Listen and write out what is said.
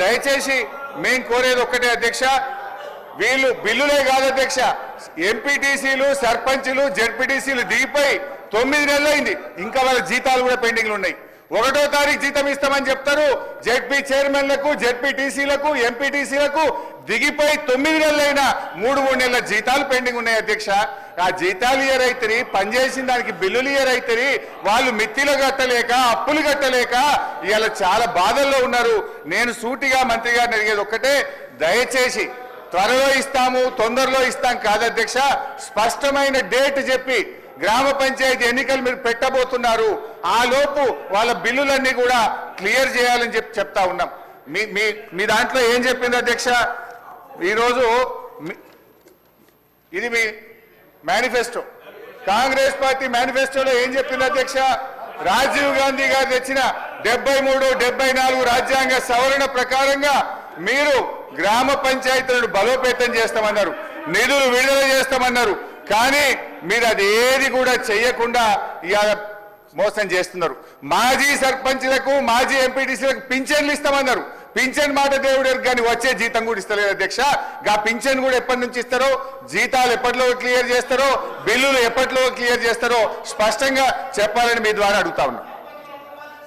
దయచేసి మేము కోరేది ఒక్కటే అధ్యక్ష, వీళ్ళు బిల్లులే కాదు అధ్యక్ష, ఎంపీటీసీలు సర్పంచులు జెడ్పీటీసీలు దిగిపోయి 9 నెలలైంది, ఇంకా వాళ్ళ జీతాలు కూడా పెండింగ్లు ఉన్నాయి. 1వ తారీఖు జీతం ఇస్తామని చెప్తారు. జెడ్పీ చైర్మన్లకు జెడ్పీటీసీలకు ఎంపీటీసీలకు దిగిపోయి 9 నెలలైనా 3 నెలల జీతాలు పెండింగ్ ఉన్నాయి అధ్యక్ష. ఆ జీతాలు ఇయరైతే పనిచేసిన దానికి బిల్లులు ఇయరైతే వాళ్ళు మిత్తిలు కట్టలేక అప్పులు కట్టలేక ఇవాళ చాలా బాధల్లో ఉన్నారు. నేను సూటిగా మంత్రి గారిని అడిగేది ఒక్కటే, దయచేసి త్వరలో ఇస్తాము తొందరలో ఇస్తాం కాదు అధ్యక్ష, స్పష్టమైన డేట్ చెప్పి గ్రామ పంచాయతీ ఎన్నికలు మీరు పెట్టబోతున్నారు, ఆ లోపు వాళ్ళ బిల్లులన్నీ కూడా క్లియర్ చేయాలని చెప్తా ఉన్నాం. మీ దాంట్లో ఏం చెప్పింది అధ్యక్ష? ఈరోజు ఇది మీ మేనిఫెస్టో, కాంగ్రెస్ పార్టీ మేనిఫెస్టోలో ఏం చెప్పింది అధ్యక్ష? రాజీవ్ గాంధీ గారు తెచ్చిన 73, 74 రాజ్యాంగ సవరణ ప్రకారంగా మీరు గ్రామ పంచాయతీలను బలోపేతం చేస్తామన్నారు, నిధులు విడుదల చేస్తామన్నారు. కానీ మీరు అది ఏది కూడా చేయకుండా ఇవాళ మోసం చేస్తున్నారు. మాజీ సర్పంచ్లకు మాజీ ఎంపీటీసీలకు పింఛన్లు ఇస్తామన్నారు. పింఛన్ మాట దేవుడు కానీ వచ్చే జీతం కూడా ఇస్తలేదు అధ్యక్ష. గా పింఛన్ కూడా ఎప్పటి నుంచి ఇస్తారో, జీతాలు ఎప్పటిలో క్లియర్ చేస్తారో, బిల్లులు ఎప్పటిలో క్లియర్ చేస్తారో స్పష్టంగా చెప్పాలని మీ ద్వారా అడుగుతా ఉన్నాం.